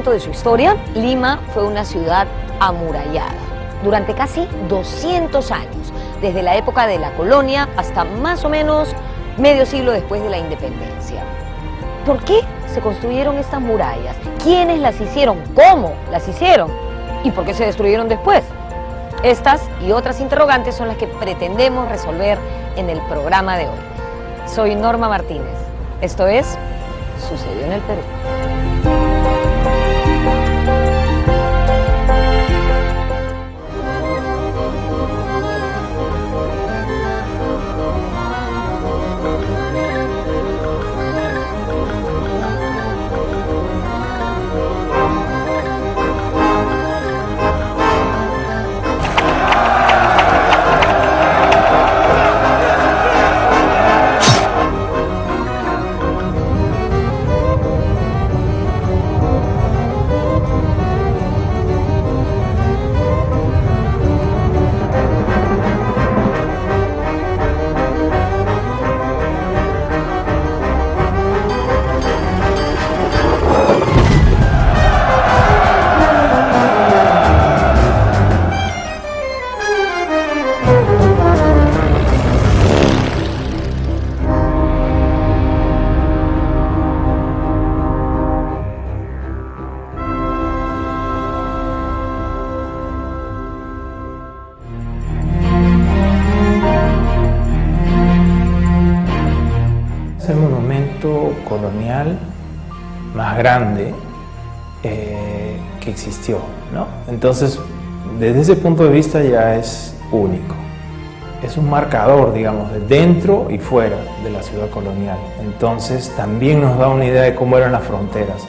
momento de su historia, Lima fue una ciudad amurallada durante casi 200 años, desde la época de la colonia hasta más o menos medio siglo después de la independencia. ¿Por qué se construyeron estas murallas? ¿Quiénes las hicieron? ¿Cómo las hicieron? ¿Y por qué se destruyeron después? Estas y otras interrogantes son las que pretendemos resolver en el programa de hoy. Soy Norma Martínez. Esto es Sucedió en el Perú. Es el monumento colonial más grande que existió, ¿no? Entonces, desde ese punto de vista ya es único. Es un marcador, digamos, de dentro y fuera de la ciudad colonial. Entonces, también nos da una idea de cómo eran las fronteras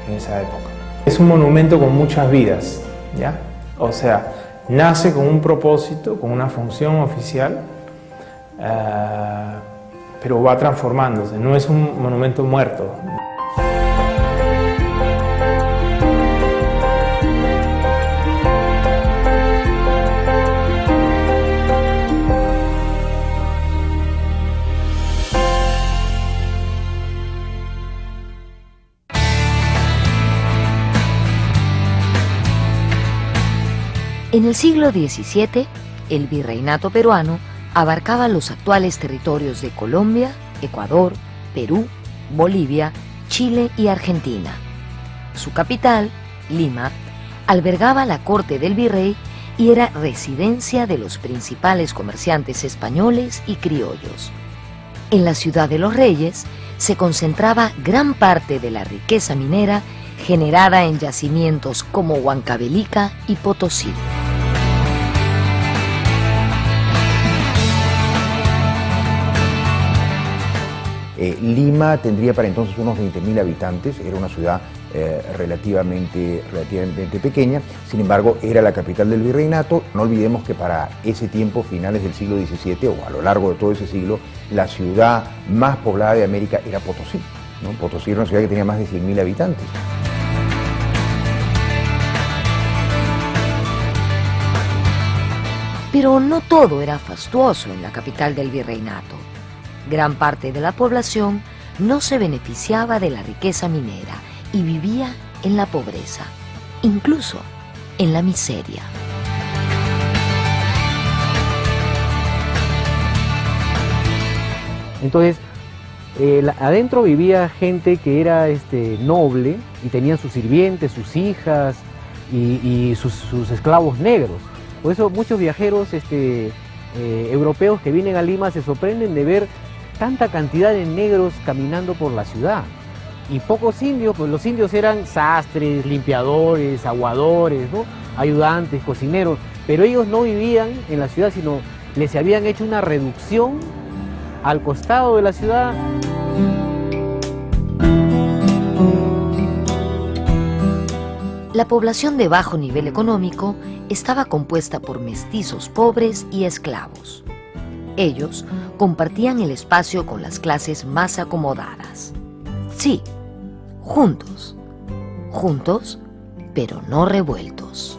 en esa época. Es un monumento con muchas vidas, ¿ya? O sea, nace con un propósito, con una función oficial, pero va transformándose, no es un monumento muerto. En el siglo XVII, el virreinato peruano abarcaba los actuales territorios de Colombia, Ecuador, Perú, Bolivia, Chile y Argentina. Su capital, Lima, albergaba la corte del virrey y era residencia de los principales comerciantes españoles y criollos. En la ciudad de los Reyes se concentraba gran parte de la riqueza minera generada en yacimientos como Huancavelica y Potosí. Lima tendría para entonces unos 20.000 habitantes, era una ciudad relativamente pequeña, sin embargo era la capital del virreinato. No olvidemos que para ese tiempo, finales del siglo XVII o a lo largo de todo ese siglo, la ciudad más poblada de América era Potosí, ¿no? Potosí era una ciudad que tenía más de 100.000 habitantes. Pero no todo era fastuoso en la capital del virreinato. Gran parte de la población no se beneficiaba de la riqueza minera y vivía en la pobreza, incluso en la miseria. Entonces, adentro vivía gente que era noble y tenían sus sirvientes, sus hijas y sus esclavos negros. Por eso muchos viajeros europeos que vienen a Lima se sorprenden de ver tanta cantidad de negros caminando por la ciudad. Y pocos indios, pues los indios eran sastres, limpiadores, aguadores, ¿no? Ayudantes, cocineros, pero ellos no vivían en la ciudad, sino les habían hecho una reducción al costado de la ciudad. La población de bajo nivel económico estaba compuesta por mestizos pobres y esclavos. Ellos compartían el espacio con las clases más acomodadas. Sí, juntos, pero no revueltos.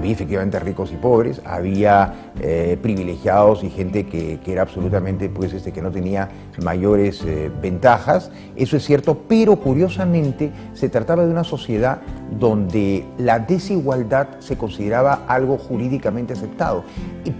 había efectivamente ricos y pobres, había privilegiados y gente que era absolutamente, pues, que no tenía mayores ventajas, eso es cierto, pero curiosamente se trataba de una sociedad donde la desigualdad se consideraba algo jurídicamente aceptado.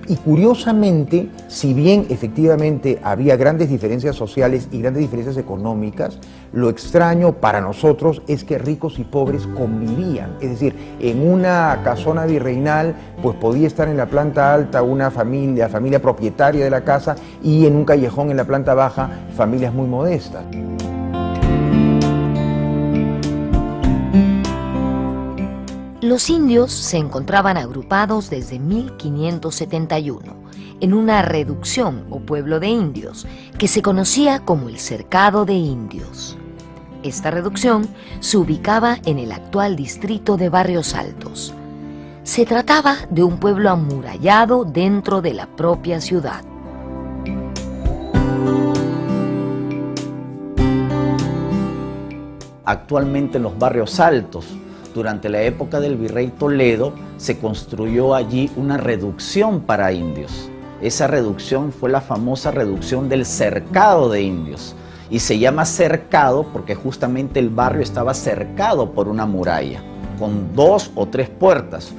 Y curiosamente, si bien efectivamente había grandes diferencias sociales y grandes diferencias económicas, lo extraño para nosotros es que ricos y pobres convivían. Es decir, en una casona virreinal, pues podía estar en la planta alta una familia propietaria de la casa, y en un callejón en la planta baja, familias muy modestas. Los indios se encontraban agrupados desde 1571 en una reducción o pueblo de indios que se conocía como el Cercado de Indios. Esta reducción se ubicaba en el actual distrito de Barrios Altos. Se trataba de un pueblo amurallado dentro de la propia ciudad. Actualmente en los Barrios Altos, durante la época del virrey Toledo, se construyó allí una reducción para indios. Esa reducción fue la famosa reducción del Cercado de Indios. Y se llama cercado porque justamente el barrio estaba cercado por una muralla, con 2 o 3 puertas.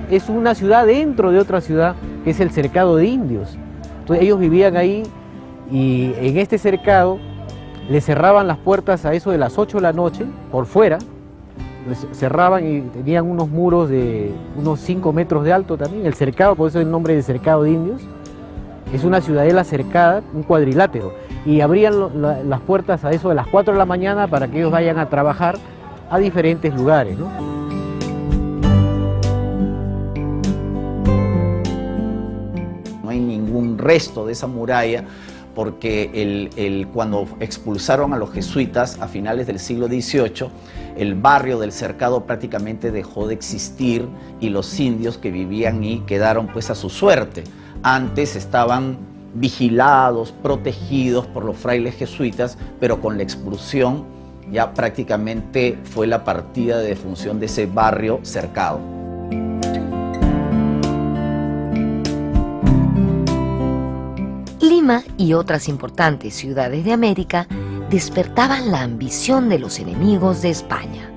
Es una ciudad dentro de otra ciudad, que es el Cercado de Indios. Entonces ellos vivían ahí, y en este cercado les cerraban las puertas a eso de las 8 de la noche, por fuera. Les cerraban y tenían unos muros de unos 5 metros de alto también. El cercado, por eso el nombre de Cercado de Indios. Es una ciudadela cercada, un cuadrilátero. Y abrían las puertas a eso de las 4 de la mañana para que ellos vayan a trabajar a diferentes lugares, ¿no? No hay ningún resto de esa muralla, porque cuando expulsaron a los jesuitas a finales del siglo XVIII, el barrio del Cercado prácticamente dejó de existir y los indios que vivían ahí quedaron pues a su suerte. Antes estaban vigilados, protegidos por los frailes jesuitas, pero con la expulsión ya prácticamente fue la partida de defunción de ese barrio Cercado. Lima y otras importantes ciudades de América despertaban la ambición de los enemigos de España.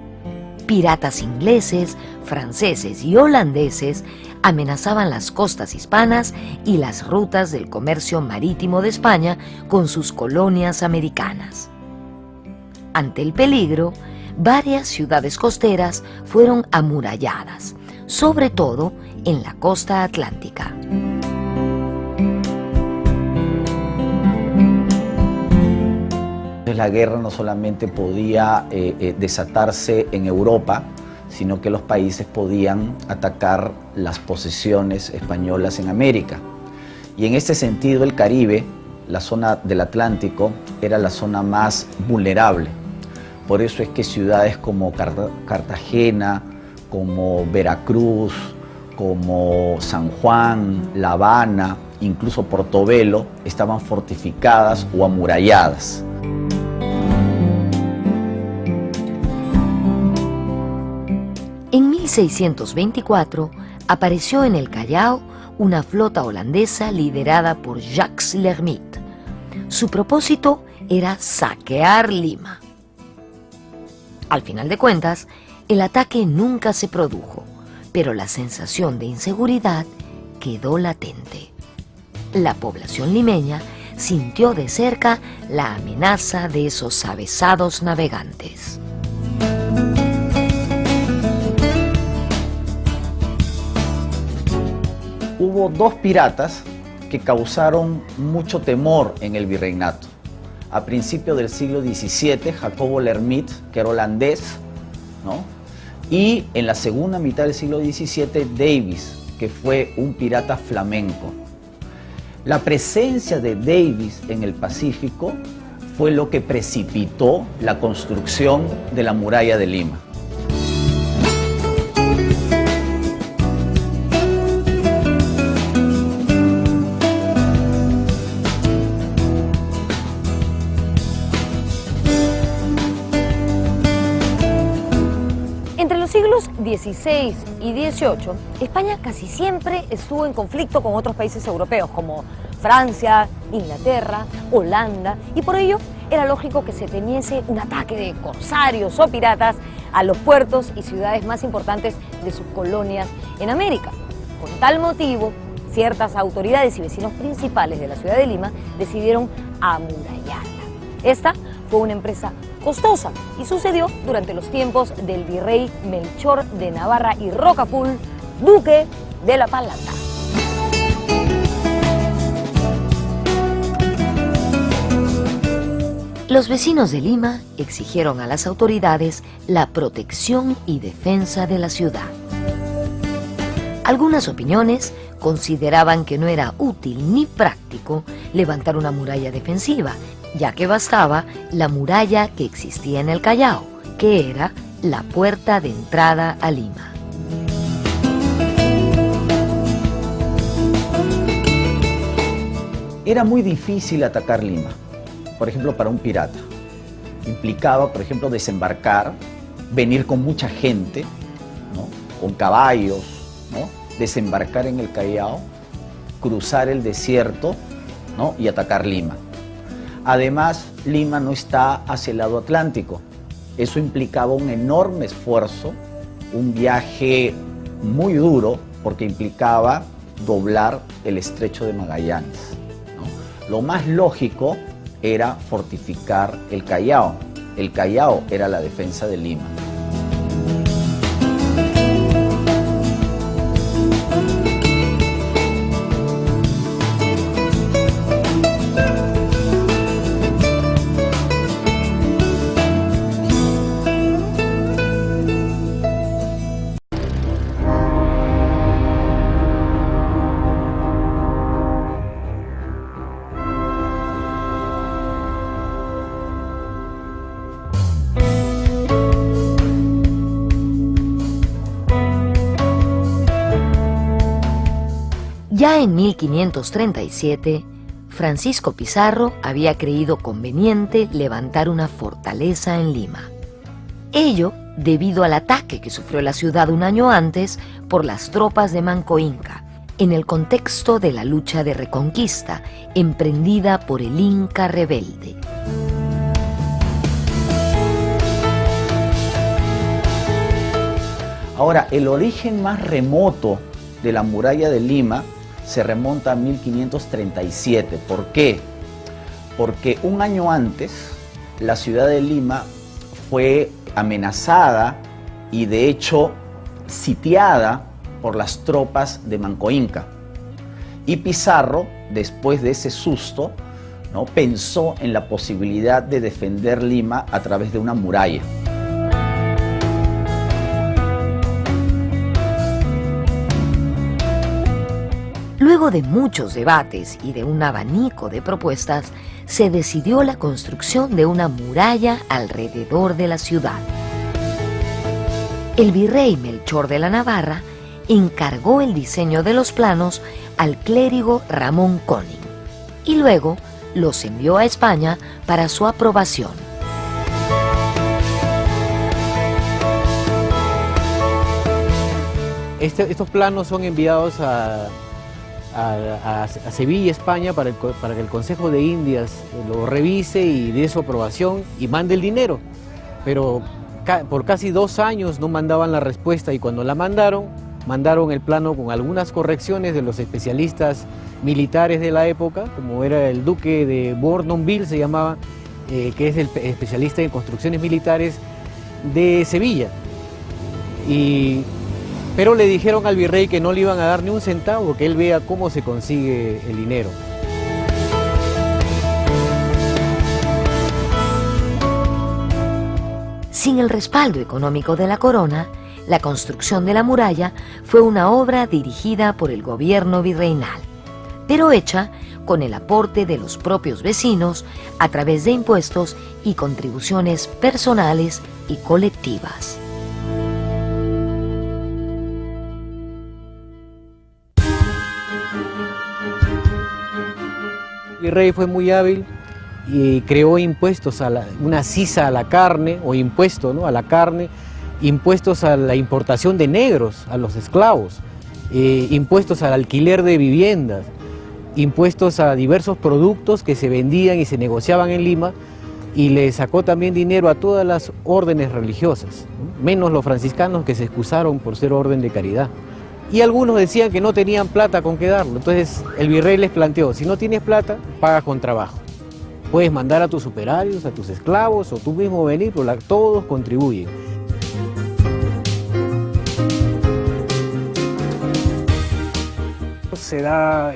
Piratas ingleses, franceses y holandeses amenazaban las costas hispanas y las rutas del comercio marítimo de España con sus colonias americanas. Ante el peligro, varias ciudades costeras fueron amuralladas, sobre todo en la costa atlántica. La guerra no solamente podía desatarse en Europa, sino que los países podían atacar las posesiones españolas en América. Y en este sentido el Caribe, la zona del Atlántico, era la zona más vulnerable. Por eso es que ciudades como Cartagena, como Veracruz, como San Juan, La Habana, incluso Portobelo, estaban fortificadas o amuralladas. En 1624 apareció en el Callao una flota holandesa liderada por Jacques L'Hermite. Su propósito era saquear Lima. Al final de cuentas, el ataque nunca se produjo, pero la sensación de inseguridad quedó latente. La población limeña sintió de cerca la amenaza de esos avesados navegantes. Hubo 2 piratas que causaron mucho temor en el virreinato. A principios del siglo XVII, Jacobo L'Hermite, que era holandés, ¿no? Y en la segunda mitad del siglo XVII, Davis, que fue un pirata flamenco. La presencia de Davis en el Pacífico fue lo que precipitó la construcción de la muralla de Lima. siglos XVI y XVIII, España casi siempre estuvo en conflicto con otros países europeos como Francia, Inglaterra, Holanda, y por ello era lógico que se temiese un ataque de corsarios o piratas a los puertos y ciudades más importantes de sus colonias en América. Con tal motivo, ciertas autoridades y vecinos principales de la ciudad de Lima decidieron amurallarla. Esta fue una empresa costosa y sucedió durante los tiempos del virrey Melchor de Navarra y Rocafull, duque de La Plata. Los vecinos de Lima exigieron a las autoridades la protección y defensa de la ciudad. Algunas opiniones consideraban que no era útil ni práctico levantar una muralla defensiva, ya que bastaba la muralla que existía en el Callao, que era la puerta de entrada a Lima. Era muy difícil atacar Lima, por ejemplo, para un pirata. Implicaba, por ejemplo, desembarcar, venir con mucha gente, ¿no?, con caballos, ¿no?, desembarcar en el Callao, cruzar el desierto, ¿no?, y atacar Lima. Además, Lima no está hacia el lado Atlántico. Eso implicaba un enorme esfuerzo, un viaje muy duro, porque implicaba doblar el estrecho de Magallanes, ¿no? Lo más lógico era fortificar el Callao. El Callao era la defensa de Lima. Ya en 1537, Francisco Pizarro había creído conveniente levantar una fortaleza en Lima. Ello debido al ataque que sufrió la ciudad un año antes por las tropas de Manco Inca, en el contexto de la lucha de reconquista emprendida por el Inca rebelde. Ahora, el origen más remoto de la muralla de Lima se remonta a 1537. ¿Por qué? Porque un año antes la ciudad de Lima fue amenazada y de hecho sitiada por las tropas de Manco Inca. Y Pizarro, después de ese susto, ¿no?, pensó en la posibilidad de defender Lima a través de una muralla. Luego de muchos debates y de un abanico de propuestas, se decidió la construcción de una muralla alrededor de la ciudad. El virrey Melchor de la Navarra encargó el diseño de los planos al clérigo Ramón Koning y luego los envió a España para su aprobación. Estos planos son enviados a Sevilla, España, para que el Consejo de Indias lo revise y dé su aprobación y mande el dinero. Pero por casi 2 años no mandaban la respuesta, y cuando la mandaron el plano con algunas correcciones de los especialistas militares de la época, como era el duque de Bournonville, se llamaba, que es el especialista en construcciones militares de Sevilla. Pero le dijeron al virrey que no le iban a dar ni un centavo, que él vea cómo se consigue el dinero. Sin el respaldo económico de la corona, la construcción de la muralla fue una obra dirigida por el gobierno virreinal, pero hecha con el aporte de los propios vecinos a través de impuestos y contribuciones personales y colectivas. El virrey fue muy hábil y creó impuestos, una sisa a la carne, o impuesto, ¿no?, a la carne, impuestos a la importación de negros, a los esclavos, impuestos al alquiler de viviendas, impuestos a diversos productos que se vendían y se negociaban en Lima, y le sacó también dinero a todas las órdenes religiosas, ¿no? Menos los franciscanos, que se excusaron por ser orden de caridad. Y algunos decían que no tenían plata con qué darlo. Entonces el virrey les planteó: si no tienes plata, paga con trabajo. Puedes mandar a tus operarios, a tus esclavos, o tú mismo venir, pero todos contribuyen. Se da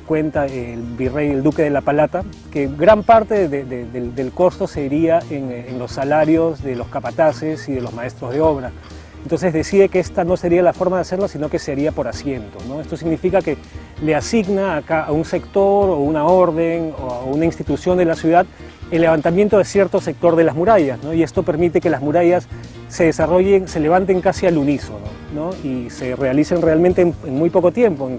cuenta el virrey, el duque de La Palata, que gran parte del costo se iría en los salarios de los capataces y de los maestros de obra. Entonces decide que esta no sería la forma de hacerlo, sino que se haría por asiento, ¿no? Esto significa que le asigna a un sector o una orden o a una institución de la ciudad el levantamiento de cierto sector de las murallas, ¿no? Y esto permite que las murallas se desarrollen, se levanten casi al unísono, ¿no? Y se realicen realmente en muy poco tiempo.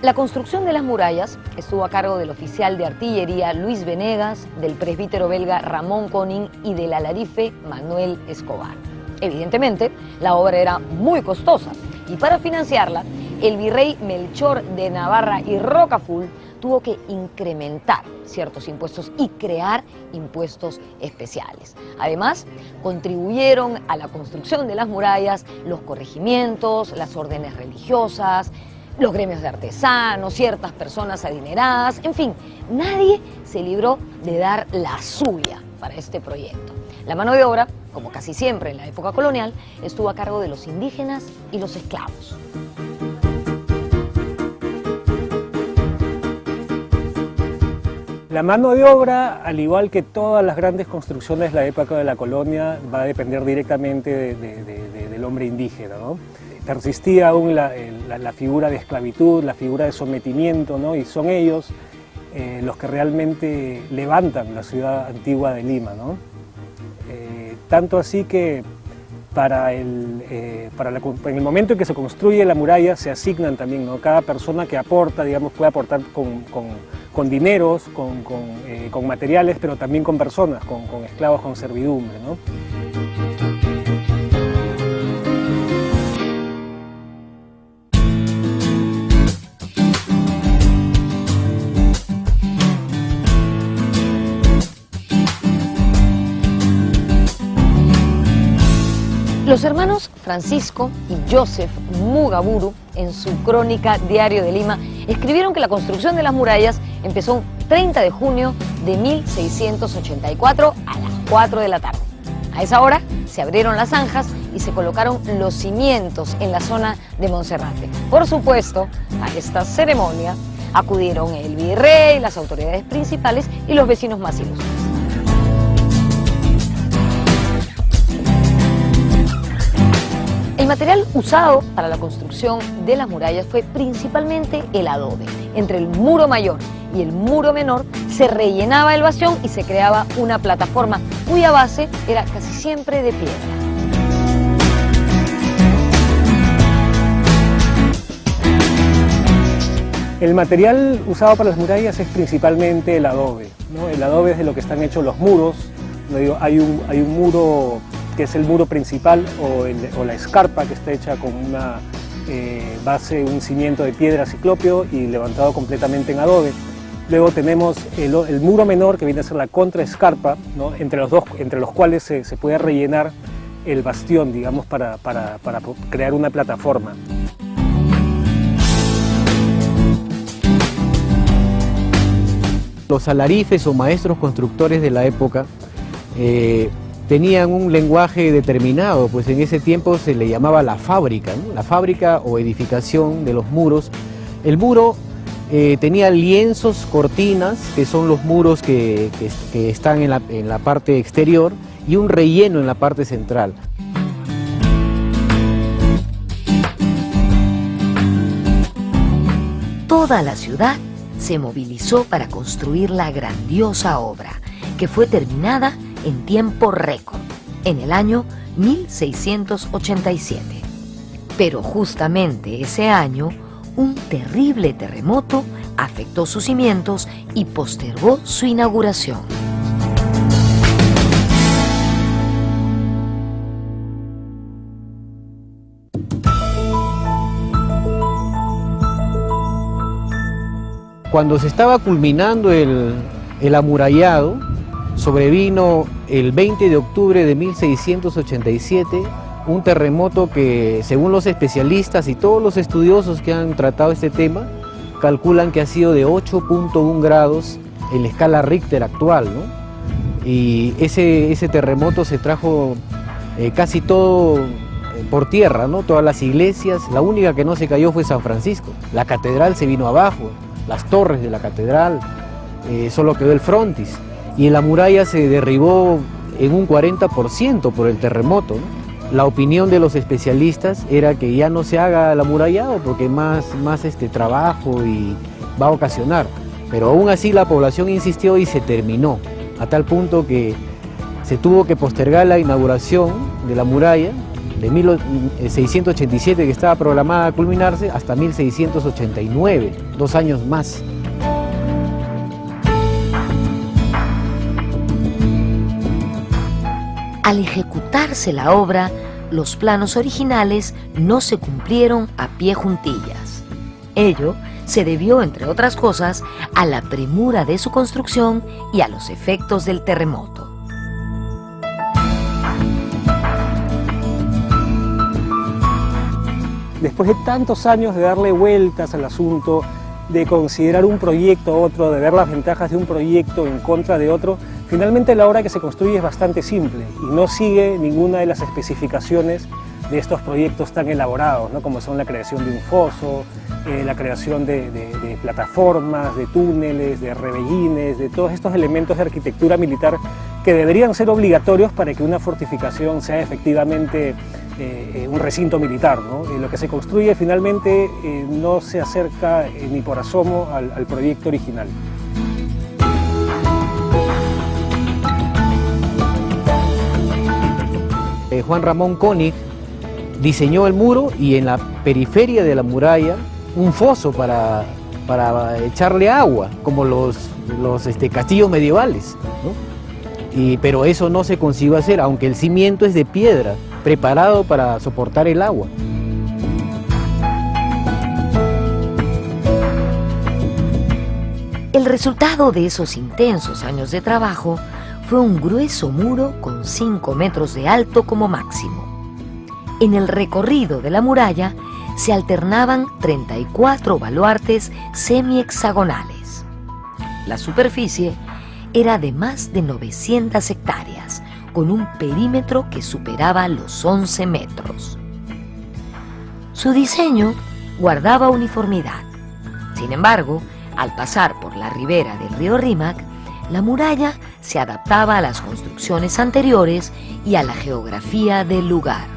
La construcción de las murallas estuvo a cargo del oficial de artillería Luis Venegas, del presbítero belga Ramón Koning y del alarife Manuel Escobar. Evidentemente, la obra era muy costosa y para financiarla, el virrey Melchor de Navarra y Rocaful tuvo que incrementar ciertos impuestos y crear impuestos especiales. Además, contribuyeron a la construcción de las murallas los corregimientos, las órdenes religiosas, los gremios de artesanos, ciertas personas adineradas, en fin, nadie se libró de dar la suya para este proyecto. La mano de obra, como casi siempre en la época colonial, estuvo a cargo de los indígenas y los esclavos. La mano de obra, al igual que todas las grandes construcciones de la época de la colonia, va a depender directamente del hombre indígena, ¿no? Persistía aún la figura de esclavitud, la figura de sometimiento, ¿no? Y son ellos los que realmente levantan la ciudad antigua de Lima, ¿no? Tanto así que en el momento en que se construye la muralla se asignan también, ¿no? Cada persona que aporta, digamos, puede aportar con dineros, con materiales, pero también con personas, con esclavos, con servidumbre, ¿no? Los hermanos Francisco y Joseph Mugaburu, en su crónica Diario de Lima, escribieron que la construcción de las murallas empezó un 30 de junio de 1684 a las 4 de la tarde. A esa hora se abrieron las zanjas y se colocaron los cimientos en la zona de Monserrate. Por supuesto, a esta ceremonia acudieron el virrey, las autoridades principales y los vecinos más ilustres. El material usado para la construcción de las murallas fue principalmente el adobe. Entre el muro mayor y el muro menor se rellenaba el bastión y se creaba una plataforma cuya base era casi siempre de piedra. El material usado para las murallas es principalmente el adobe, ¿no? El adobe es de lo que están hechos los muros. Hay un muro que es el muro principal o la escarpa, que está hecha con una base, un cimiento de piedra ciclópeo y levantado completamente en adobe. Luego tenemos el muro menor, que viene a ser la contraescarpa, ¿no? entre los cuales se puede rellenar el bastión, digamos, para crear una plataforma. Los alarifes o maestros constructores de la época tenían un lenguaje determinado, pues en ese tiempo se le llamaba la fábrica, ¿no? La fábrica o edificación de los muros. El muro tenía lienzos, cortinas, que son los muros que están en la parte exterior, y un relleno en la parte central. Toda la ciudad se movilizó para construir la grandiosa obra, que fue terminada en tiempo récord. en el año 1687. Pero justamente ese año, un terrible terremoto afectó sus cimientos y postergó su inauguración. Cuando se estaba culminando el amurallado, sobrevino el 20 de octubre de 1687 un terremoto que, según los especialistas y todos los estudiosos que han tratado este tema, calculan que ha sido de 8.1 grados en la escala Richter actual, ¿no? Y ese terremoto se trajo casi todo por tierra, ¿no? Todas las iglesias, la única que no se cayó fue San Francisco. La catedral se vino abajo, las torres de la catedral, solo quedó el frontis. Y en la muralla se derribó en un 40% por el terremoto, ¿no? La opinión de los especialistas era que ya no se haga el amurallado porque más trabajo y va a ocasionar. Pero aún así la población insistió y se terminó, a tal punto que se tuvo que postergar la inauguración de la muralla de 1687, que estaba programada a culminarse, hasta 1689, 2 años más. Al ejecutarse la obra, los planos originales no se cumplieron a pie juntillas. Ello se debió, entre otras cosas, a la premura de su construcción y a los efectos del terremoto. Después de tantos años de darle vueltas al asunto, de considerar un proyecto a otro, de ver las ventajas de un proyecto en contra de otro, finalmente la obra que se construye es bastante simple y no sigue ninguna de las especificaciones de estos proyectos tan elaborados, ¿no? Como son la creación de un foso, la creación de plataformas, de túneles, de rebellines, de todos estos elementos de arquitectura militar que deberían ser obligatorios para que una fortificación sea efectivamente un recinto militar, ¿no? Lo que se construye finalmente no se acerca ni por asomo al proyecto original. Juan Ramón König diseñó el muro y en la periferia de la muralla un foso para echarle agua, como los castillos medievales, ¿no? Pero eso no se consiguió hacer, aunque el cimiento es de piedra, preparado para soportar el agua. El resultado de esos intensos años de trabajo fue un grueso muro con 5 metros de alto como máximo. En el recorrido de la muralla se alternaban 34 baluartes semi-hexagonales. La superficie era de más de 900 hectáreas, con un perímetro que superaba los 11 metros. Su diseño guardaba uniformidad. Sin embargo, al pasar por la ribera del río Rímac, la muralla se adaptaba a las construcciones anteriores y a la geografía del lugar.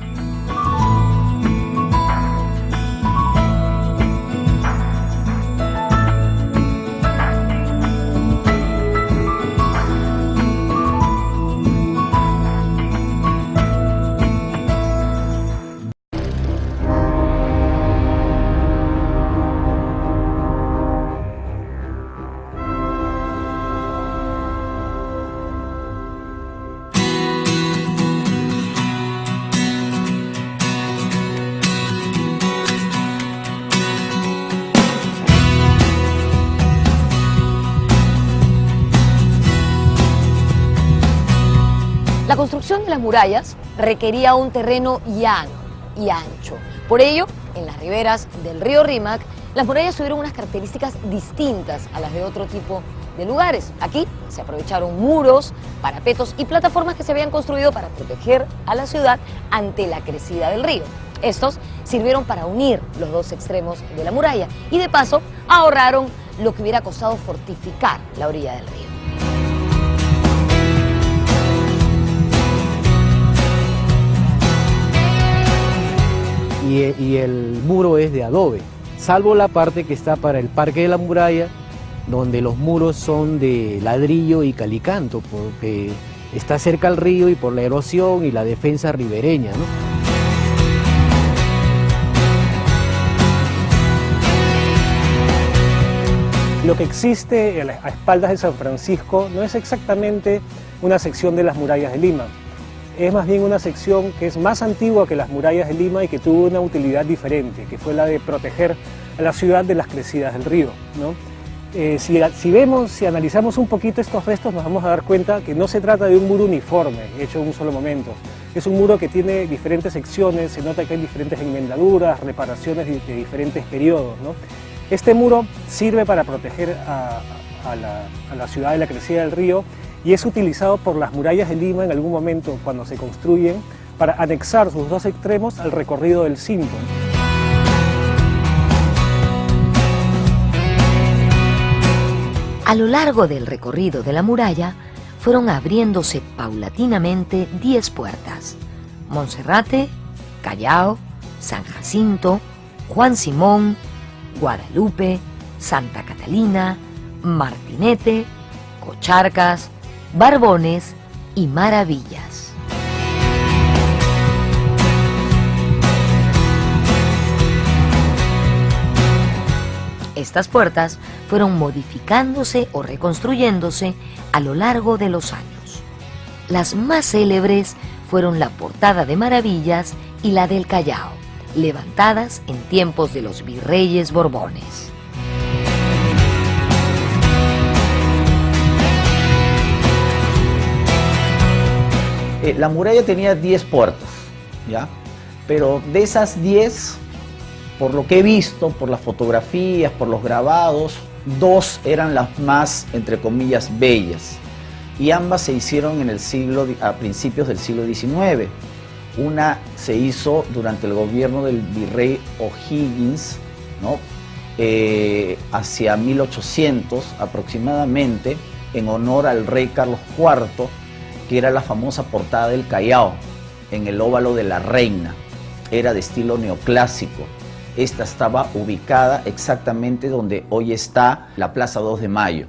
La construcción de las murallas requería un terreno llano y ancho. Por ello, en las riberas del río Rímac, las murallas tuvieron unas características distintas a las de otro tipo de lugares. Aquí se aprovecharon muros, parapetos y plataformas que se habían construido para proteger a la ciudad ante la crecida del río. Estos sirvieron para unir los dos extremos de la muralla y de paso ahorraron lo que hubiera costado fortificar la orilla del río. Y el muro es de adobe, salvo la parte que está para el Parque de la Muralla, donde los muros son de ladrillo y calicanto, porque está cerca al río y por la erosión y la defensa ribereña, ¿no? Lo que existe a espaldas de San Francisco no es exactamente una sección de las murallas de Lima, es más bien una sección que es más antigua que las murallas de Lima y que tuvo una utilidad diferente, que fue la de proteger a la ciudad de las crecidas del río, ¿no? Si analizamos un poquito estos restos, nos vamos a dar cuenta que no se trata de un muro uniforme, hecho en un solo momento. Es un muro que tiene diferentes secciones, se nota que hay diferentes enmendaduras, reparaciones de diferentes periodos, ¿no? Este muro sirve para proteger a la ciudad de la crecida del río y es utilizado por las murallas de Lima en algún momento cuando se construyen para anexar sus dos extremos al recorrido del Cinto. A lo largo del recorrido de la muralla fueron abriéndose paulatinamente 10 puertas: Monserrate, Callao, San Jacinto, Juan Simón, Guadalupe, Santa Catalina, Martinete, Cocharcas, Barbones y Maravillas. Estas puertas fueron modificándose o reconstruyéndose a lo largo de los años. Las más célebres fueron la Portada de Maravillas y la del Callao, levantadas en tiempos de los virreyes Borbones. La muralla tenía 10 puertas, ¿ya? Pero de esas 10, por lo que he visto, por las fotografías, por los grabados, 2 eran las más, entre comillas, bellas. Y ambas se hicieron a principios del siglo XIX. Una se hizo durante el gobierno del virrey O'Higgins, ¿no? Hacia 1800 aproximadamente, en honor al rey Carlos IV, que era la famosa Portada del Callao, en el óvalo de la Reina. Era de estilo neoclásico. Esta estaba ubicada exactamente donde hoy está la Plaza 2 de Mayo.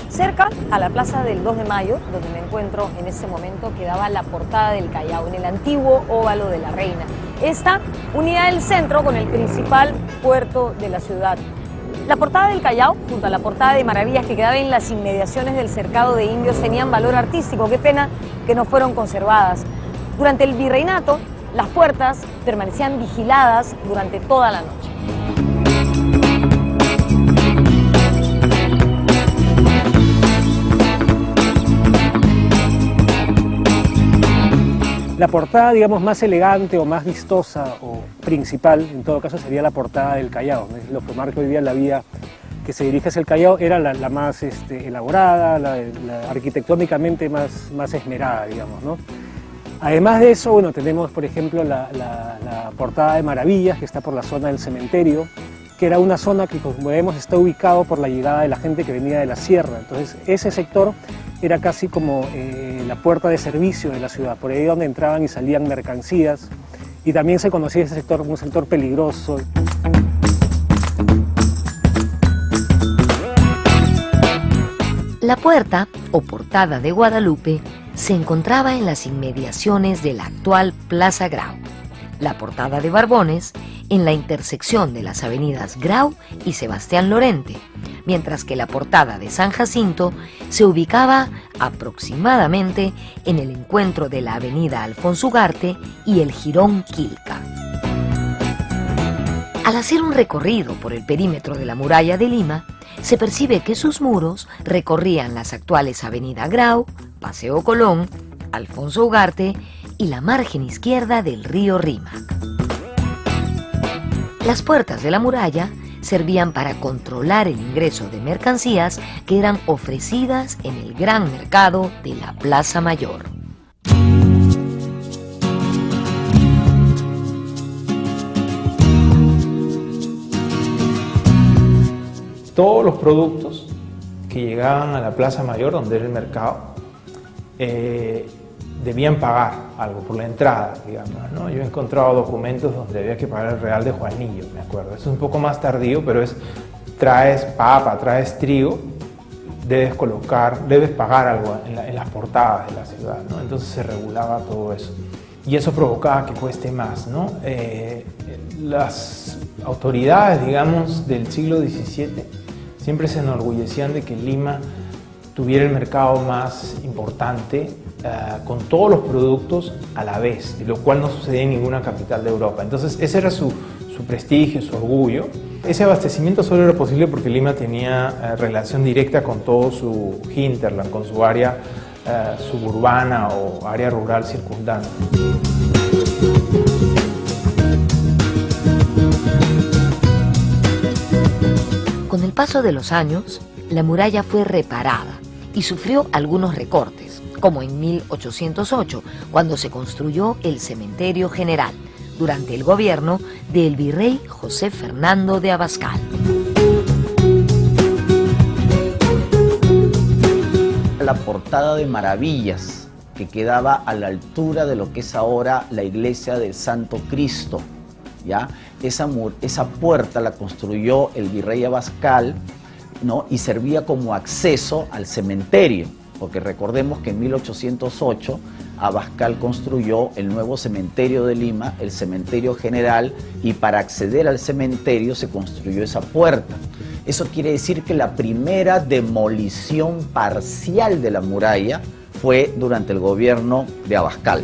Cerca a la Plaza del 2 de Mayo, donde me encuentro en este momento, quedaba la Portada del Callao, en el antiguo óvalo de la Reina. Esta unida el centro con el principal puerto de la ciudad. La Portada del Callao, junto a la Portada de Maravillas, que quedaba en las inmediaciones del cercado de indios, tenían valor artístico. Qué pena que no fueron conservadas. Durante el virreinato, las puertas permanecían vigiladas durante toda la noche. La portada, digamos, más elegante o más vistosa o principal, en todo caso, sería la Portada del Callao. Lo que marca hoy día la vía que se dirige hacia el Callao era la más elaborada, la arquitectónicamente más esmerada, digamos, ¿no? Además de eso, bueno, tenemos, por ejemplo, la Portada de Maravillas, que está por la zona del cementerio, que era una zona que, como vemos, está ubicado por la llegada de la gente que venía de la sierra. Entonces, ese sector era casi como la puerta de servicio de la ciudad, por ahí donde entraban y salían mercancías, y también se conocía ese sector como un sector peligroso. La puerta, o Portada de Guadalupe, se encontraba en las inmediaciones de la actual Plaza Grau. La Portada de Barbones en la intersección de las avenidas Grau y Sebastián Lorente, mientras que la Portada de San Jacinto se ubicaba aproximadamente en el encuentro de la avenida Alfonso Ugarte y el jirón Quilca. Al hacer un recorrido por el perímetro de la muralla de Lima, se percibe que sus muros recorrían las actuales Avenida Grau, Paseo Colón, Alfonso Ugarte y la margen izquierda del río Rímac. Las puertas de la muralla servían para controlar el ingreso de mercancías que eran ofrecidas en el gran mercado de la Plaza Mayor. Todos los productos que llegaban a la Plaza Mayor, donde era el mercado, debían pagar algo por la entrada, digamos, ¿no? Yo he encontrado documentos donde había que pagar el real de Juanillo, me acuerdo. Eso es un poco más tardío, pero es, traes papa, traes trigo, debes pagar algo en las portadas de la ciudad, ¿no? Entonces se regulaba todo eso. Y eso provocaba que cueste más, ¿no? Las autoridades, digamos, del siglo XVII siempre se enorgullecían de que Lima tuviera el mercado más importante con todos los productos a la vez, lo cual no sucedía en ninguna capital de Europa. Entonces ese era su prestigio, su orgullo. Ese abastecimiento solo era posible porque Lima tenía relación directa con todo su hinterland, con su área suburbana o área rural circundante. Con el paso de los años, la muralla fue reparada y sufrió algunos recortes, como en 1808, cuando se construyó el Cementerio General, durante el gobierno del virrey José Fernando de Abascal. La portada de Maravillas, que quedaba a la altura de lo que es ahora la iglesia del Santo Cristo, ¿ya? Esa puerta la construyó el virrey Abascal, ¿no? Y servía como acceso al cementerio, porque recordemos que en 1808 Abascal construyó el nuevo cementerio de Lima, el Cementerio General, y para acceder al cementerio se construyó esa puerta. Eso quiere decir que la primera demolición parcial de la muralla fue durante el gobierno de Abascal.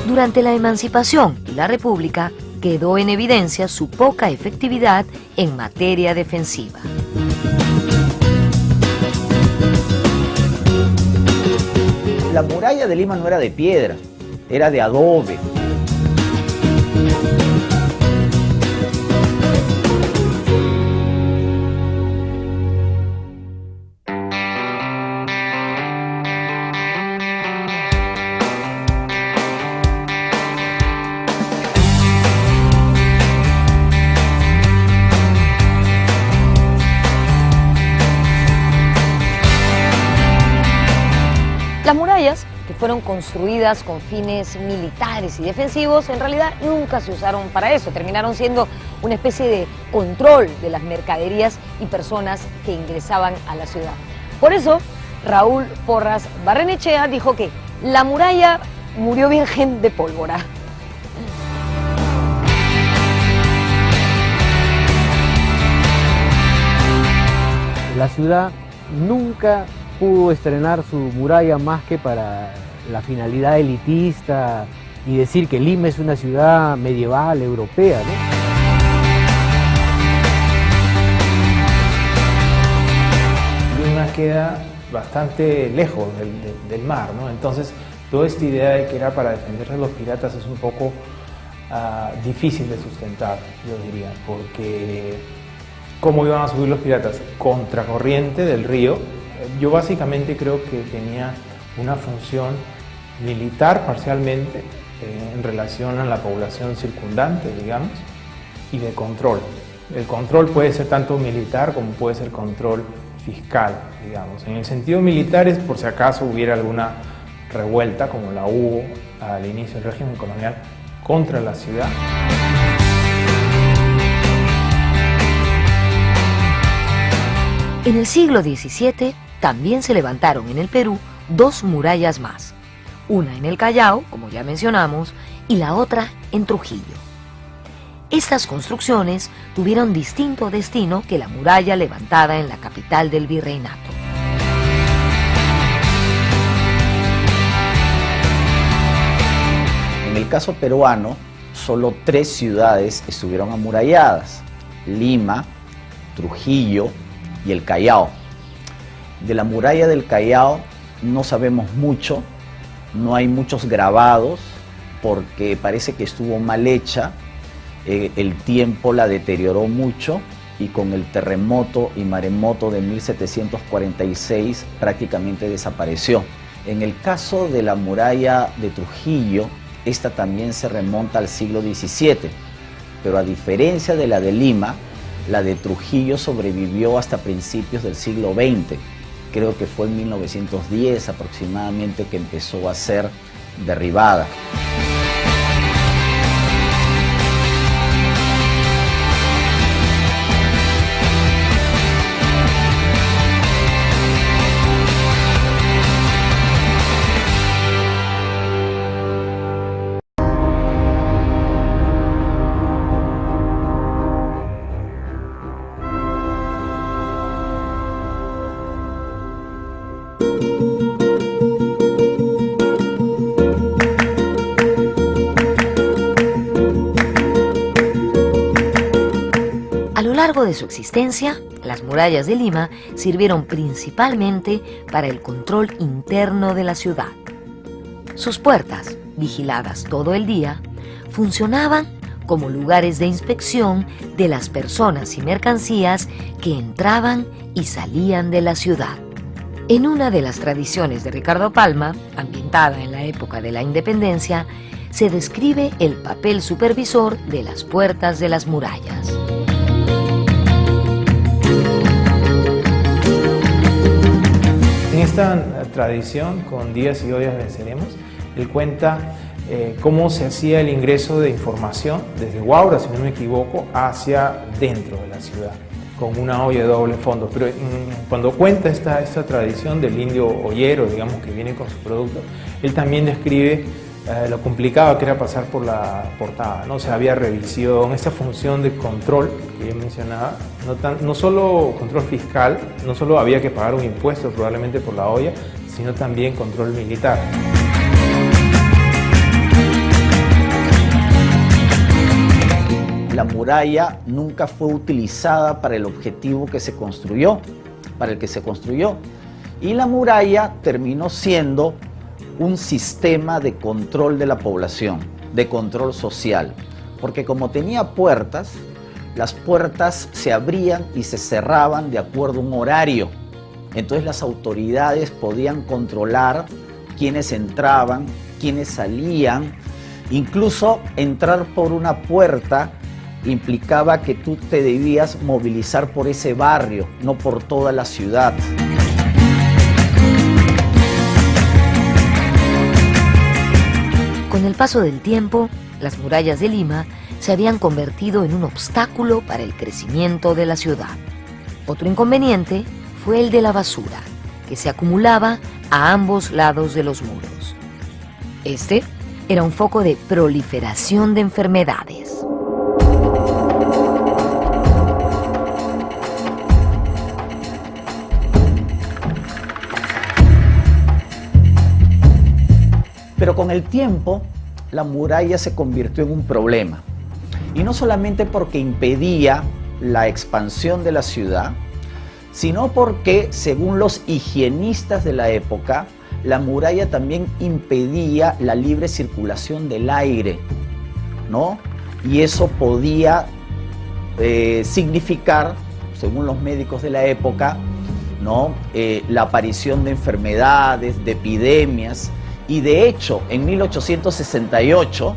Durante la emancipación y la República quedó en evidencia su poca efectividad en materia defensiva. La muralla de Lima no era de piedra, era de adobe. Las murallas, que fueron construidas con fines militares y defensivos, en realidad nunca se usaron para eso. Terminaron siendo una especie de control de las mercaderías y personas que ingresaban a la ciudad. Por eso, Raúl Porras Barrenechea dijo que la muralla murió virgen de pólvora. La ciudad nunca pudo estrenar su muralla más que para la finalidad elitista y decir que Lima es una ciudad medieval, europea, ¿no? Lima queda bastante lejos del mar, ¿no? Entonces, toda esta idea de que era para defenderse de los piratas es un poco difícil de sustentar, yo diría, porque ¿cómo iban a subir los piratas? Contracorriente del río. Yo básicamente creo que tenía una función militar parcialmente en relación a la población circundante, digamos, y de control. El control puede ser tanto militar como puede ser control fiscal, digamos. En el sentido militar es por si acaso hubiera alguna revuelta, como la hubo al inicio del régimen colonial, contra la ciudad. En el siglo XVII también se levantaron en el Perú dos murallas más, una en el Callao, como ya mencionamos, y la otra en Trujillo. Estas construcciones tuvieron distinto destino que la muralla levantada en la capital del virreinato. En el caso peruano, solo 3 ciudades estuvieron amuralladas: Lima, Trujillo y el Callao. De la muralla del Callao no sabemos mucho, no hay muchos grabados porque parece que estuvo mal hecha, el tiempo la deterioró mucho y con el terremoto y maremoto de 1746 prácticamente desapareció. En el caso de la muralla de Trujillo, esta también se remonta al siglo XVII, pero a diferencia de la de Lima, la de Trujillo sobrevivió hasta principios del siglo XX. creo que fue en 1910 aproximadamente que empezó a ser derribada. A lo largo de su existencia, las murallas de Lima sirvieron principalmente para el control interno de la ciudad. Sus puertas, vigiladas todo el día, funcionaban como lugares de inspección de las personas y mercancías que entraban y salían de la ciudad. En una de las tradiciones de Ricardo Palma, ambientada en la época de la independencia, se describe el papel supervisor de las puertas de las murallas. En esta tradición, con Días y Ollas venceremos, él cuenta cómo se hacía el ingreso de información desde Huaura, si no me equivoco, hacia dentro de la ciudad, con una olla de doble fondo. Pero cuando cuenta esta tradición del indio ollero, digamos, que viene con su producto, él también describe lo complicado que era pasar por la portada, ¿no? O sea, había revisión, esta función de control que yo mencionaba, no solo control fiscal, no solo había que pagar un impuesto probablemente por la olla, sino también control militar. La muralla nunca fue utilizada para el objetivo que se construyó, para el que se construyó, y la muralla terminó siendo un sistema de control de la población, de control social, porque como tenía puertas, las puertas se abrían y se cerraban de acuerdo a un horario. Entonces las autoridades podían controlar quiénes entraban, quiénes salían. Incluso entrar por una puerta implicaba que tú te debías movilizar por ese barrio, no por toda la ciudad. Con el paso del tiempo, las murallas de Lima se habían convertido en un obstáculo para el crecimiento de la ciudad. Otro inconveniente fue el de la basura, que se acumulaba a ambos lados de los muros. Este era un foco de proliferación de enfermedades. Pero con el tiempo, la muralla se convirtió en un problema. Y no solamente porque impedía la expansión de la ciudad, sino porque, según los higienistas de la época, la muralla también impedía la libre circulación del aire, ¿no? Y eso podía significar, según los médicos de la época, ¿no? La aparición de enfermedades, de epidemias. Y de hecho, en 1868,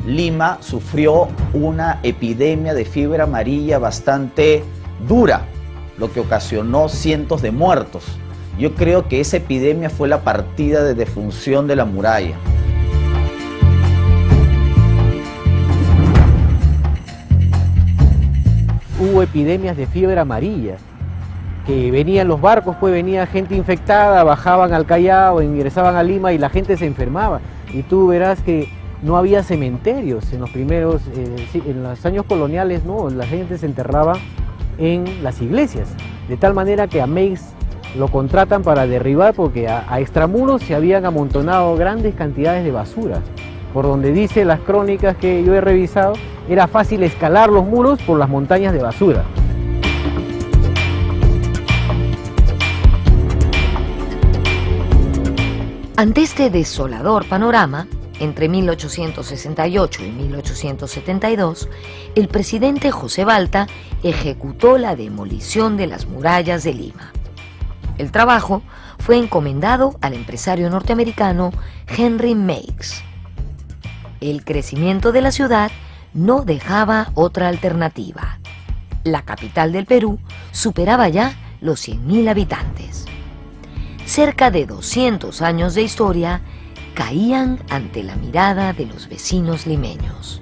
Lima sufrió una epidemia de fiebre amarilla bastante dura, lo que ocasionó cientos de muertos. Yo creo que esa epidemia fue la partida de defunción de la muralla. Hubo epidemias de fiebre amarilla, que venían los barcos, pues venía gente infectada, bajaban al Callao, ingresaban a Lima y la gente se enfermaba. Y tú verás que no había cementerios en los primeros, en los años coloniales, no, la gente se enterraba en las iglesias, de tal manera que a Meix lo contratan para derribar porque a extramuros se habían amontonado grandes cantidades de basura. Por donde dice las crónicas que yo he revisado, era fácil escalar los muros por las montañas de basura. Ante este desolador panorama, entre 1868 y 1872, el presidente José Balta ejecutó la demolición de las murallas de Lima. El trabajo fue encomendado al empresario norteamericano Henry Meix. El crecimiento de la ciudad no dejaba otra alternativa. La capital del Perú superaba ya los 100.000 habitantes. cerca de 200 años de historia caían ante la mirada de los vecinos limeños.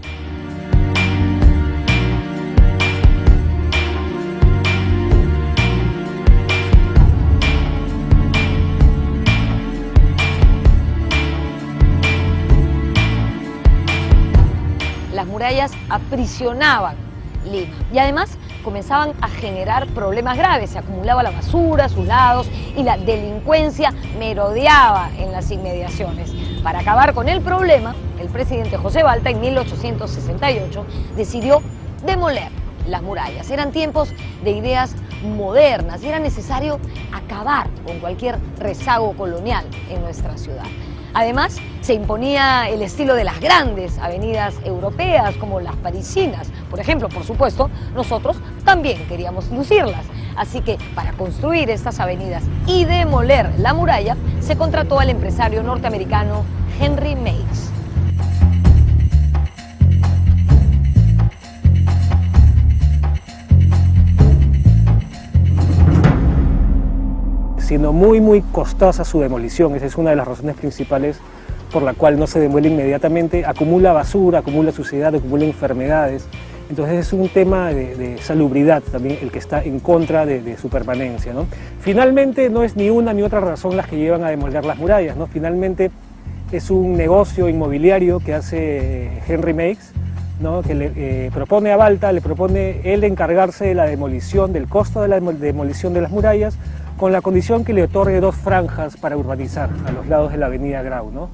Las murallas aprisionaban Lima y además comenzaban a generar problemas graves. Se acumulaba la basura a sus lados y la delincuencia merodeaba en las inmediaciones. Para acabar con el problema, el presidente José Balta en 1868 decidió demoler las murallas. Eran tiempos de ideas modernas y era necesario acabar con cualquier rezago colonial en nuestra ciudad. Además, se imponía el estilo de las grandes avenidas europeas, como las parisinas. Por ejemplo, por supuesto, nosotros también queríamos lucirlas. Así que, para construir estas avenidas y demoler la muralla, se contrató al empresario norteamericano Henry Meigs. Siendo muy costosa su demolición, esa es una de las razones principales por la cual no se demuele inmediatamente, acumula basura, acumula suciedad, acumula enfermedades, entonces es un tema de salubridad también el que está en contra de su permanencia, ¿no? Finalmente no es ni una ni otra razón las que llevan a demoler las murallas, ¿no? Finalmente es un negocio inmobiliario que hace Henry Meigs, ¿no? Que le propone a Balta, le propone él encargarse de la demolición, del costo de la demolición de las murallas, con la condición que le otorgue 2 franjas para urbanizar a los lados de la avenida Grau, ¿no?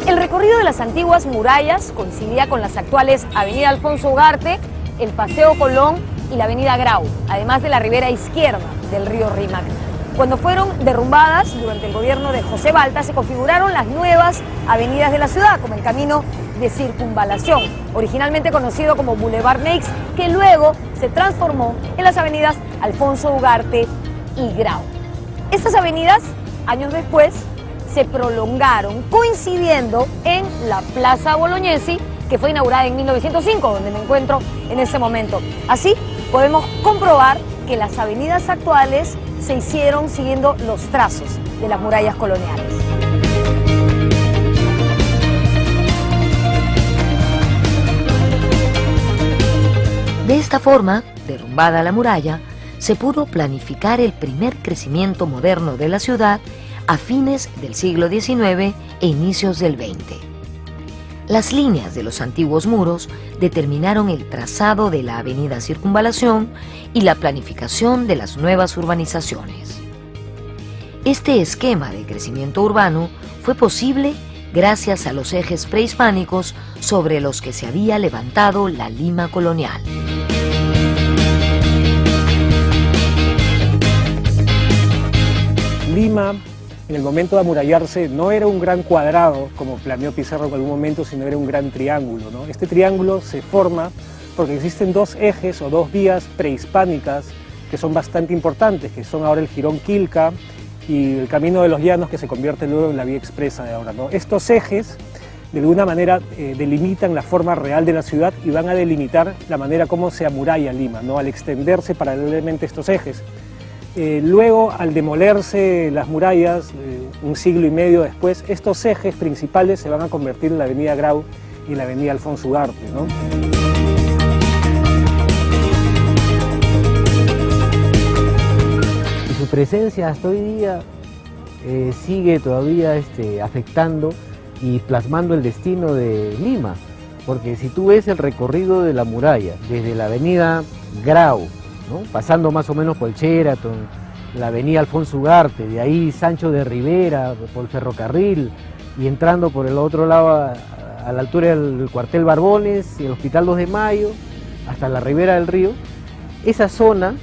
El recorrido de las antiguas murallas coincidía con las actuales Avenida Alfonso Ugarte, el Paseo Colón y la avenida Grau, además de la ribera izquierda del río Rímac. Cuando fueron derrumbadas durante el gobierno de José Balta, se configuraron las nuevas avenidas de la ciudad, como el camino de circunvalación, originalmente conocido como Boulevard Meigs, que luego se transformó en las avenidas Alfonso Ugarte y Grau. Estas avenidas, años después, se prolongaron, coincidiendo en la Plaza Bolognesi, que fue inaugurada en 1905, donde me encuentro en este momento. Así podemos comprobar que las avenidas actuales se hicieron siguiendo los trazos de las murallas coloniales. De esta forma, derrumbada la muralla, se pudo planificar el primer crecimiento moderno de la ciudad a fines del siglo XIX e inicios del XX. Las líneas de los antiguos muros determinaron el trazado de la avenida Circunvalación y la planificación de las nuevas urbanizaciones. Este esquema de crecimiento urbano fue posible gracias a los ejes prehispánicos sobre los que se había levantado la Lima colonial. Lima, en el momento de amurallarse, no era un gran cuadrado, como planeó Pizarro en algún momento, sino era un gran triángulo, ¿no? Este triángulo se forma porque existen 2 ejes o 2 vías prehispánicas que son bastante importantes, que son ahora el Jirón Quilca y el Camino de los Llanos, que se convierte luego en la vía expresa de ahora, ¿no? Estos ejes, de alguna manera, delimitan la forma real de la ciudad y van a delimitar la manera como se amuralla Lima, ¿no? Al extenderse paralelamente estos ejes. Luego, al demolerse las murallas, un siglo y medio después, estos ejes principales se van a convertir en la avenida Grau y la avenida Alfonso Ugarte, ¿no? Y su presencia hasta hoy día sigue todavía afectando y plasmando el destino de Lima, porque si tú ves el recorrido de la muralla, desde la avenida Grau, ¿no? Pasando más o menos por el Sheraton, la avenida Alfonso Ugarte, de ahí Sancho de Rivera, por el ferrocarril, y entrando por el otro lado a la altura del cuartel Barbones y el Hospital 2 de Mayo, hasta la ribera del río, esa zona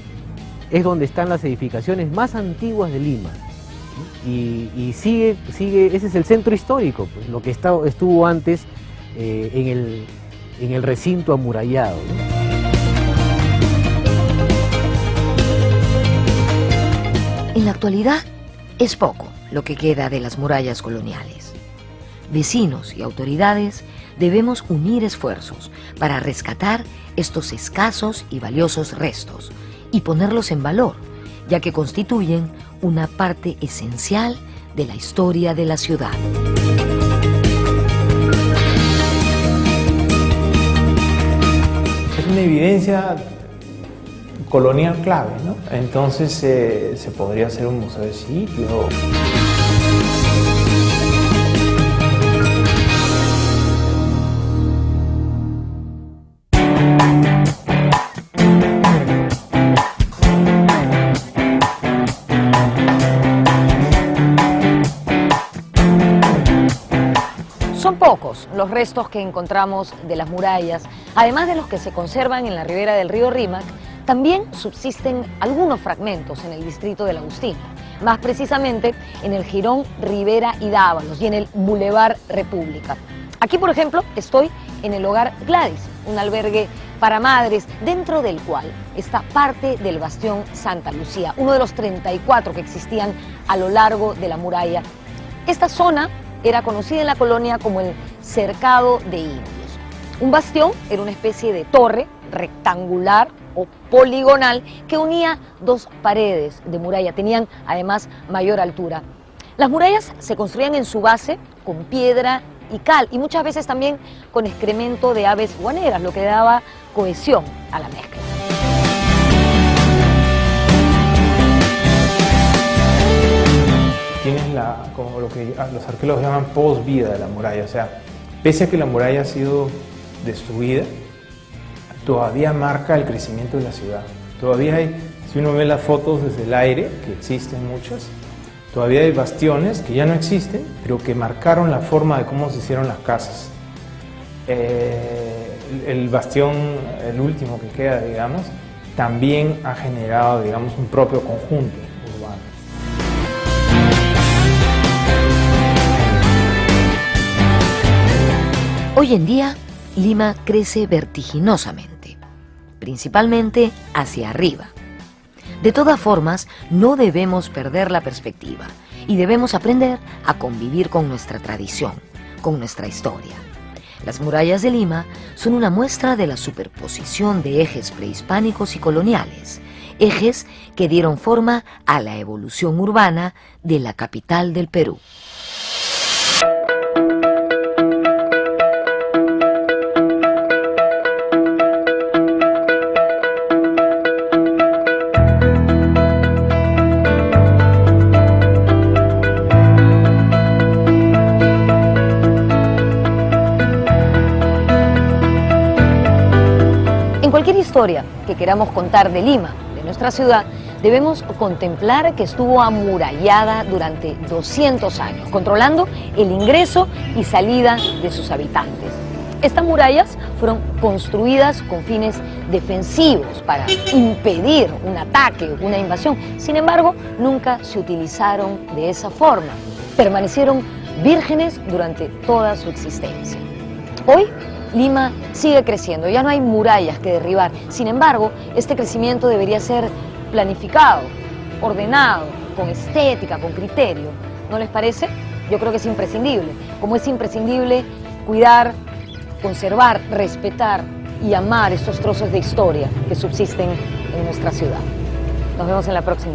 es donde están las edificaciones más antiguas de Lima, ¿no? Y sigue, ese es el centro histórico, pues, lo que estuvo antes en el recinto amurallado, ¿no? En la actualidad es poco lo que queda de las murallas coloniales. Vecinos y autoridades debemos unir esfuerzos para rescatar estos escasos y valiosos restos y ponerlos en valor, ya que constituyen una parte esencial de la historia de la ciudad. Es una evidencia colonial clave, ¿no? Entonces se podría hacer un museo de sitio. Son pocos los restos que encontramos de las murallas, además de los que se conservan en la ribera del río Rímac. También subsisten algunos fragmentos en el distrito del Agustín, más precisamente en el jirón Rivera y Dávalos y en el Boulevard República. Aquí, por ejemplo, estoy en el Hogar Gladys, un albergue para madres, dentro del cual está parte del bastión Santa Lucía, uno de los 34 que existían a lo largo de la muralla. Esta zona era conocida en la colonia como el Cercado de Indios. Un bastión era una especie de torre rectangular o poligonal que unía dos paredes de muralla. Tenían además mayor altura. Las murallas se construían en su base con piedra y cal y muchas veces también con excremento de aves guaneras, lo que daba cohesión a la mezcla. Tienes como lo que los arqueólogos llaman post-vida de la muralla, o sea, pese a que la muralla ha sido destruida, todavía marca el crecimiento de la ciudad. Todavía hay, si uno ve las fotos desde el aire, que existen muchas, todavía hay bastiones que ya no existen, pero que marcaron la forma de cómo se hicieron las casas. El bastión, el último que queda, digamos, también ha generado, digamos, un propio conjunto urbano. Hoy en día, Lima crece vertiginosamente, principalmente hacia arriba. De todas formas, no debemos perder la perspectiva y debemos aprender a convivir con nuestra tradición, con nuestra historia. Las murallas de Lima son una muestra de la superposición de ejes prehispánicos y coloniales, ejes que dieron forma a la evolución urbana de la capital del Perú. En cualquier historia que queramos contar de Lima, de nuestra ciudad, debemos contemplar que estuvo amurallada durante 200 años, controlando el ingreso y salida de sus habitantes. Estas murallas fueron construidas con fines defensivos para impedir un ataque o una invasión. Sin embargo, nunca se utilizaron de esa forma. Permanecieron vírgenes durante toda su existencia. Hoy, Lima sigue creciendo, ya no hay murallas que derribar. Sin embargo, este crecimiento debería ser planificado, ordenado, con estética, con criterio. ¿No les parece? Yo creo que es imprescindible. Como es imprescindible cuidar, conservar, respetar y amar estos trozos de historia que subsisten en nuestra ciudad. Nos vemos en la próxima.